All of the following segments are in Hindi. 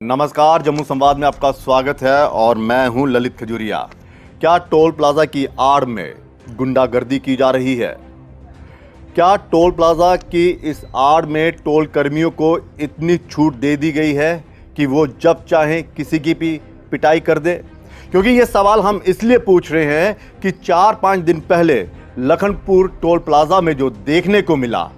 नमस्कार, जम्मू संवाद में आपका स्वागत है और मैं हूं ललित खजूरिया। क्या टोल प्लाजा की आड़ में गुंडागर्दी की जा रही है? क्या टोल प्लाजा की इस आड़ में टोल कर्मियों को इतनी छूट दे दी गई है कि वो जब चाहें किसी की भी पिटाई कर दे? क्योंकि ये सवाल हम इसलिए पूछ रहे हैं कि 4-5 दिन पहले लखनपुर टोल प्लाजा में जो देखने को मिला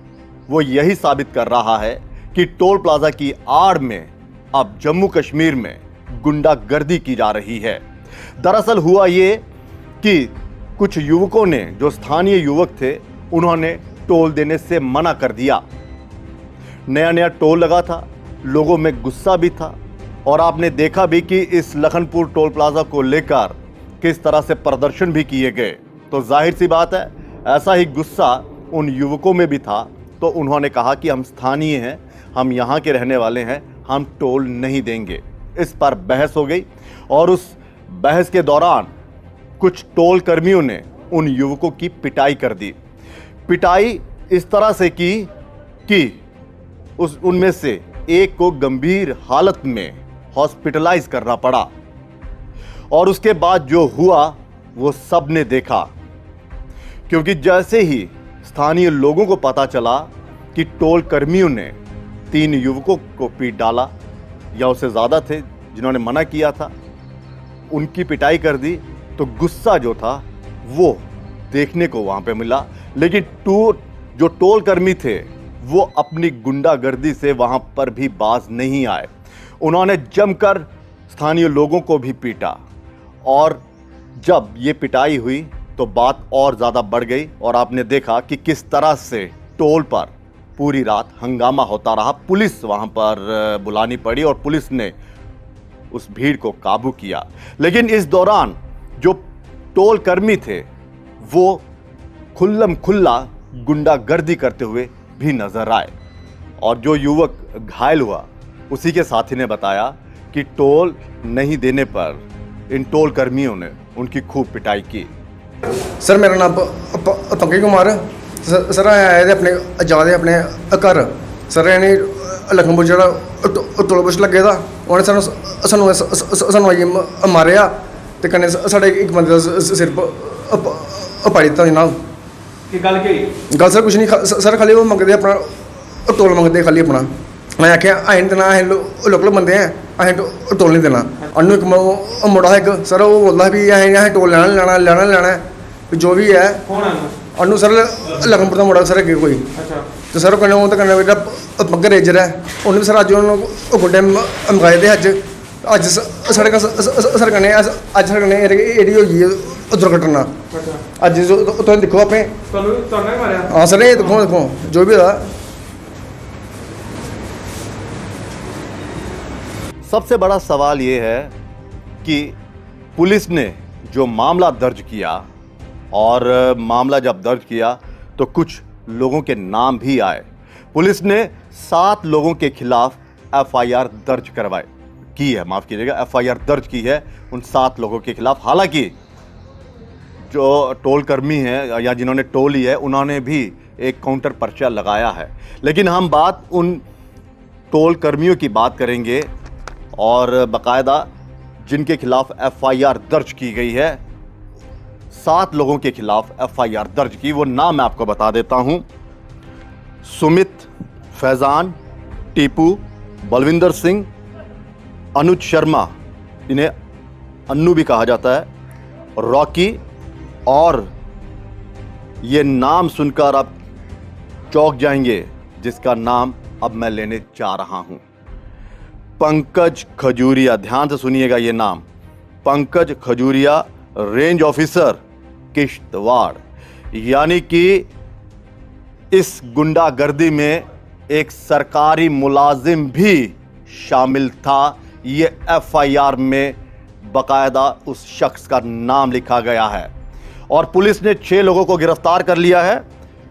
वो यही साबित कर रहा है कि टोल प्लाजा की आड़ में अब जम्मू कश्मीर में गुंडागर्दी की जा रही है। दरअसल हुआ ये कि कुछ युवकों ने, जो स्थानीय युवक थे, उन्होंने टोल देने से मना कर दिया। नया नया टोल लगा था, लोगों में गुस्सा भी था और आपने देखा भी कि इस लखनपुर टोल प्लाजा को लेकर किस तरह से प्रदर्शन भी किए गए। तो जाहिर सी बात है, ऐसा ही गुस्सा उन युवकों में भी था। तो उन्होंने कहा कि हम स्थानीय हैं, हम यहाँ के रहने वाले हैं, हम टोल नहीं देंगे। इस पर बहस हो गई और उस बहस के दौरान कुछ टोल कर्मियों ने उन युवकों की पिटाई कर दी। पिटाई इस तरह से की कि उनमें से एक को गंभीर हालत में हॉस्पिटलाइज करना पड़ा। और उसके बाद जो हुआ वो सब ने देखा, क्योंकि जैसे ही स्थानीय लोगों को पता चला कि टोल कर्मियों ने 3 युवकों को पीट डाला या उससे ज़्यादा थे जिन्होंने मना किया था, उनकी पिटाई कर दी, तो गुस्सा जो था वो देखने को वहाँ पे मिला। लेकिन जो टोल कर्मी थे वो अपनी गुंडागर्दी से वहाँ पर भी बाज नहीं आए। उन्होंने जमकर स्थानीय लोगों को भी पीटा और जब ये पिटाई हुई तो बात और ज़्यादा बढ़ गई और आपने देखा कि किस तरह से टोल पर पूरी रात हंगामा होता रहा। पुलिस वहां पर बुलानी पड़ी और पुलिस ने उस भीड़ को काबू किया। लेकिन इस दौरान जो टोल कर्मी थे वो खुल्लम खुल्ला गुंडागर्दी करते हुए भी नजर आए। और जो युवक घायल हुआ उसी के साथी ने बताया कि टोल नहीं देने पर इन टोल कर्मियों ने उनकी खूब पिटाई की। सर, मेरा नाम पंकज कुमार। सर आए थे अपने जा रहे अपने घर। सर इन्हें लखनपुर जो टोल पुछ लगे था, उन्हें सानू आइए मारिया तो कन्नै साढ़े एक बंदे का सिर पाड़ी दिता जनाब। गल सर कुछ नहीं, सर खाली वो मंगते अपना टोल मंगते खाली अपना। मैं आख्या अं देना, अं लोकल बंदे हैं, अं टोल नहीं देना। अनु एक मुड़ा एक सर वो बोलता भी अं टोल लेना जो भी है। अनु सर लखनपुर का मुड़ा सर अगे कोई। तो सर कन्नै पग्ग रेजर है, उन्हें भी सर अज गुंडे मंगाए थे। अज साढ़े सर कन्नै अज साढ़े कन्नै एडी होई दुर्घटना। अज तुम दिक्खो अपने। हाँ सर, ये देखो जो भी होया। सबसे बड़ा सवाल ये है कि पुलिस ने जो मामला दर्ज किया, और मामला जब दर्ज किया तो कुछ लोगों के नाम भी आए। पुलिस ने 7 लोगों के खिलाफ एफआईआर दर्ज एफआईआर दर्ज की है उन 7 लोगों के खिलाफ। हालांकि जो टोल कर्मी हैं या जिन्होंने टोल ली है उन्होंने भी एक काउंटर पर्चा लगाया है। लेकिन हम बात उन टोल कर्मियों की बात करेंगे और बाकायदा जिनके खिलाफ एफआईआर दर्ज की गई है। 7 लोगों के खिलाफ एफआईआर दर्ज की। वो नाम मैं आपको बता देता हूं: सुमित, फैजान, टीपू, बलविंदर सिंह, अनुज शर्मा, इन्हें अन्नू भी कहा जाता है, रॉकी, और ये नाम सुनकर आप चौंक जाएंगे जिसका नाम अब मैं लेने जा रहा हूं, पंकज खजूरिया। ध्यान से सुनिएगा ये नाम, पंकज खजूरिया, रेंज ऑफिसर किश्तवाड़। यानी कि इस गुंडागर्दी में एक सरकारी मुलाजिम भी शामिल था। ये एफआईआर में बाकायदा उस शख्स का नाम लिखा गया है और पुलिस ने 6 लोगों को गिरफ्तार कर लिया है।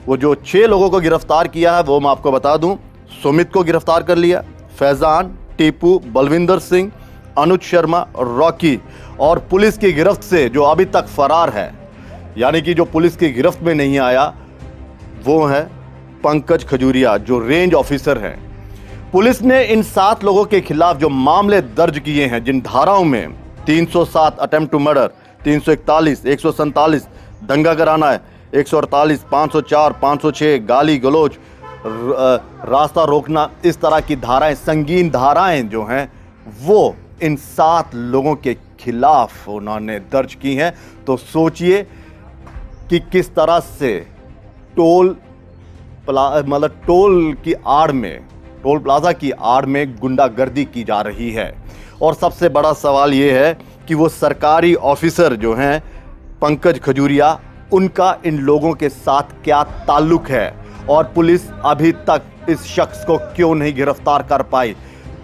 वो जो 6 लोगों को गिरफ्तार किया है वो मैं आपको बता दूं: सुमित को गिरफ्तार कर लिया, फैजान, टीपू, बलविंदर सिंह, अनुज शर्मा और रॉकी। और पुलिस की गिरफ्त से जो अभी तक फरार है, यानी कि जो पुलिस की गिरफ्त में नहीं आया, वो है पंकज खजूरिया जो रेंज ऑफिसर हैं। पुलिस ने इन 7 लोगों के खिलाफ जो मामले दर्ज किए हैं, जिन धाराओं में 307 अटेम्प्ट टू मर्डर, 341, 147 दंगा कराना है, 148, 504, 506 गाली गलौज, रास्ता रोकना, इस तरह की धाराएं, संगीन धाराएं जो हैं वो इन 7 लोगों के खिलाफ उन्होंने दर्ज की हैं। तो सोचिए कि किस तरह से टोल की आड़ में, टोल प्लाजा की आड़ में गुंडागर्दी की जा रही है। और सबसे बड़ा सवाल ये है कि वो सरकारी ऑफिसर जो हैं पंकज खजूरिया, उनका इन लोगों के साथ क्या ताल्लुक है और पुलिस अभी तक इस शख्स को क्यों नहीं गिरफ्तार कर पाई।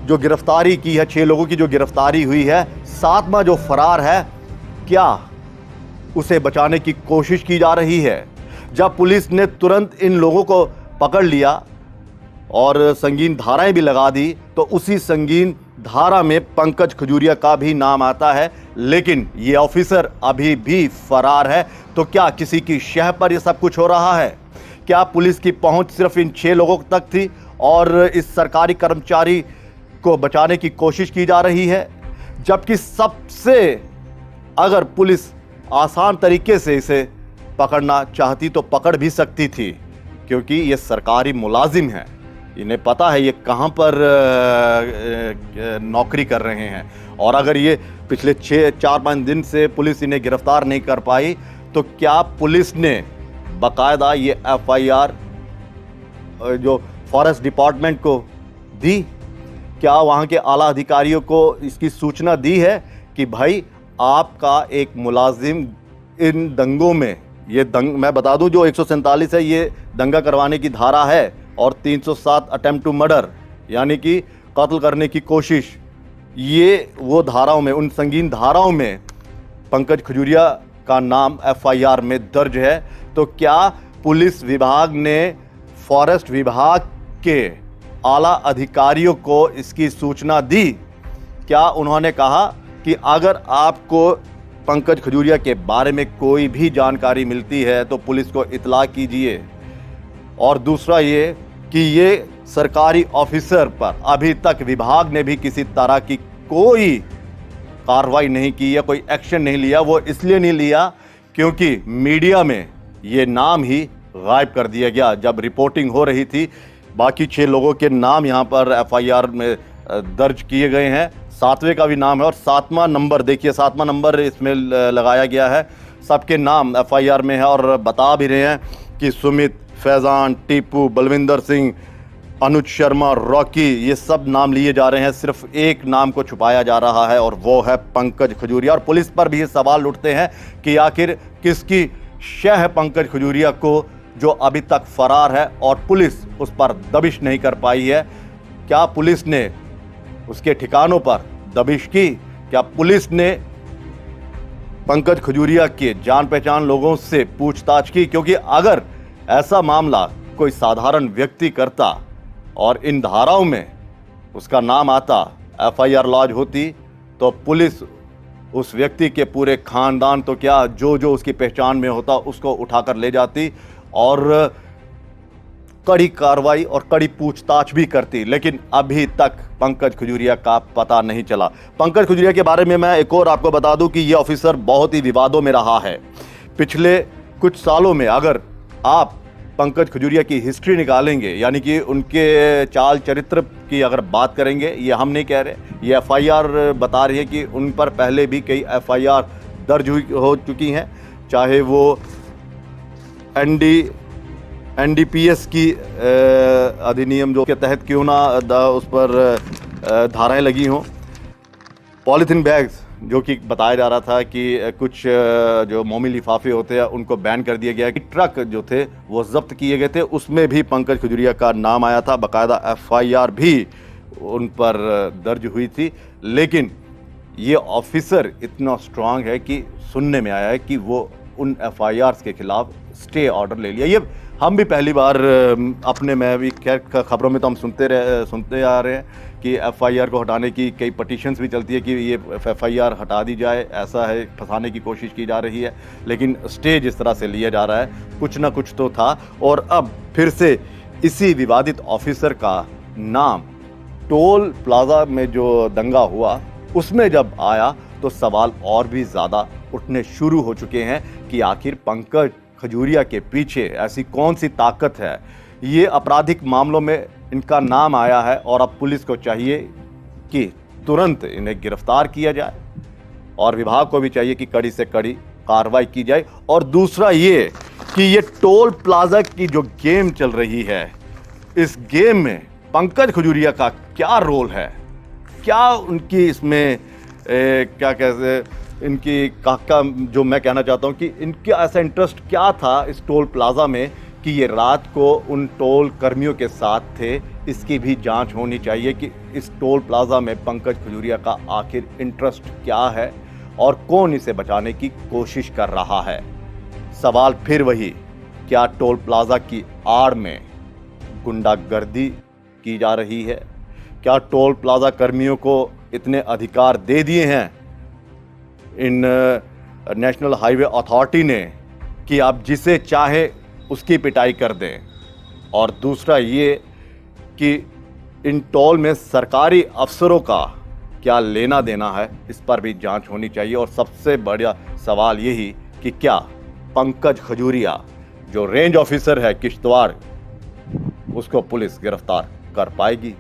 जो गिरफ्तारी की है, 6 लोगों की जो गिरफ्तारी हुई है, 7वां जो फरार है, क्या उसे बचाने की कोशिश की जा रही है? जब पुलिस ने तुरंत इन लोगों को पकड़ लिया और संगीन धाराएं भी लगा दी, तो उसी संगीन धारा में पंकज खजूरिया का भी नाम आता है, लेकिन ये ऑफिसर अभी भी फरार है। तो क्या किसी की शह पर यह सब कुछ हो रहा है? क्या पुलिस की पहुंच सिर्फ इन 6 लोगों तक थी और इस सरकारी कर्मचारी को बचाने की कोशिश की जा रही है? जबकि सबसे, अगर पुलिस आसान तरीके से इसे पकड़ना चाहती तो पकड़ भी सकती थी, क्योंकि ये सरकारी मुलाजिम हैं, इन्हें पता है ये कहां पर नौकरी कर रहे हैं। और अगर ये पिछले 4-5 दिन से पुलिस इन्हें गिरफ्तार नहीं कर पाई, तो क्या पुलिस ने बाकायदा ये FIR जो फॉरेस्ट डिपार्टमेंट को दी? क्या वहाँ के आला अधिकारियों को इसकी सूचना दी है कि भाई आपका एक मुलाजिम इन दंगों में, मैं बता दूं जो 147 है ये दंगा करवाने की धारा है, और 307 अटेम्प्ट टू मर्डर यानी कि कत्ल करने की कोशिश, ये वो धाराओं में, उन संगीन धाराओं में पंकज खजूरिया का नाम FIR में दर्ज है। तो क्या पुलिस विभाग ने फॉरेस्ट विभाग के आला अधिकारियों को इसकी सूचना दी? क्या उन्होंने कहा कि अगर आपको पंकज खजूरिया के बारे में कोई भी जानकारी मिलती है तो पुलिस को इतला कीजिए? और दूसरा ये कि ये सरकारी ऑफिसर पर अभी तक विभाग ने भी किसी तरह की कोई कार्रवाई नहीं की या कोई एक्शन नहीं लिया। वो इसलिए नहीं लिया क्योंकि मीडिया में ये नाम ही गायब कर दिया गया। जब रिपोर्टिंग हो रही थी, बाकी 6 लोगों के नाम यहाँ पर FIR में दर्ज किए गए हैं, 7वें का भी नाम है और 7वां नंबर, देखिए 7वां नंबर इसमें लगाया गया है। सबके नाम FIR में है और बता भी रहे हैं कि सुमित, फैज़ान, टीपू, बलविंदर सिंह, अनुज शर्मा, रॉकी, ये सब नाम लिए जा रहे हैं। सिर्फ एक नाम को छुपाया जा रहा है और वो है पंकज खजूरिया। और पुलिस पर भी ये सवाल उठते हैं कि आखिर किसकी शह है पंकज खजूरिया को, जो अभी तक फरार है और पुलिस उस पर दबिश नहीं कर पाई है। क्या पुलिस ने उसके ठिकानों पर दबिश की? क्या पुलिस ने पंकज खजूरिया के जान पहचान लोगों से पूछताछ की? क्योंकि अगर ऐसा मामला कोई साधारण व्यक्ति करता और इन धाराओं में उसका नाम आता, FIR लॉज होती, तो पुलिस उस व्यक्ति के पूरे खानदान, तो क्या जो जो उसकी पहचान में होता उसको उठाकर ले जाती और कड़ी कार्रवाई और कड़ी पूछताछ भी करती। लेकिन अभी तक पंकज खजूरिया का पता नहीं चला। पंकज खजूरिया के बारे में मैं एक और आपको बता दूं कि ये ऑफिसर बहुत ही विवादों में रहा है। पिछले कुछ सालों में अगर आप पंकज खजूरिया की हिस्ट्री निकालेंगे, यानी कि उनके चाल चरित्र की अगर बात करेंगे, ये हम नहीं कह रहे, ये FIR बता रही है कि उन पर पहले भी कई FIR दर्ज हो चुकी हैं, चाहे वो NDPS की अधिनियम जो के तहत क्यों ना उस पर धाराएं लगी हों। पॉलीथीन बैग्स जो कि बताया जा रहा था कि कुछ जो मोमी लिफाफे होते हैं उनको बैन कर दिया गया, कि ट्रक जो थे वो जब्त किए गए थे, उसमें भी पंकज खजूरिया का नाम आया था, बाकायदा FIR भी उन पर दर्ज हुई थी। लेकिन ये ऑफिसर इतना स्ट्रांग है कि सुनने में आया है कि वो उन FIRs के खिलाफ स्टे ऑर्डर ले लिया। ये हम भी पहली बार अपने में भी, खैर खबरों में तो हम सुनते आ रहे हैं कि FIR को हटाने की कई पटिशन्स भी चलती है कि ये FIR हटा दी जाए, ऐसा है, फंसाने की कोशिश की जा रही है। लेकिन स्टे जिस तरह से लिया जा रहा है, कुछ ना कुछ तो था। और अब फिर से इसी विवादित ऑफिसर का नाम टोल प्लाजा में जो दंगा हुआ उसमें जब आया तो सवाल और भी ज़्यादा उठने शुरू हो चुके हैं कि आखिर पंकज खजूरिया के पीछे ऐसी कौन सी ताकत है। ये आपराधिक मामलों में इनका नाम आया है और अब पुलिस को चाहिए कि तुरंत इन्हें गिरफ्तार किया जाए और विभाग को भी चाहिए कि कड़ी से कड़ी कार्रवाई की जाए। और दूसरा ये कि ये टोल प्लाजा की जो गेम चल रही है, इस गेम में पंकज खजूरिया का क्या रोल है, क्या उनकी इसमें क्या कहते इनकी का जो मैं कहना चाहता हूँ कि इनका ऐसा इंटरेस्ट क्या था इस टोल प्लाजा में कि ये रात को उन टोल कर्मियों के साथ थे। इसकी भी जांच होनी चाहिए कि इस टोल प्लाजा में पंकज खजूरिया का आखिर इंटरेस्ट क्या है और कौन इसे बचाने की कोशिश कर रहा है। सवाल फिर वही, क्या टोल प्लाजा की आड़ में गुंडागर्दी की जा रही है? क्या टोल प्लाजा कर्मियों को इतने अधिकार दे दिए हैं इन नेशनल हाईवे अथॉरिटी ने कि आप जिसे चाहे उसकी पिटाई कर दें? और दूसरा ये कि इन टोल में सरकारी अफसरों का क्या लेना देना है, इस पर भी जांच होनी चाहिए। और सबसे बड़ा सवाल यही कि क्या पंकज खजूरिया जो रेंज ऑफिसर है किश्तवाड़, उसको पुलिस गिरफ्तार कर पाएगी?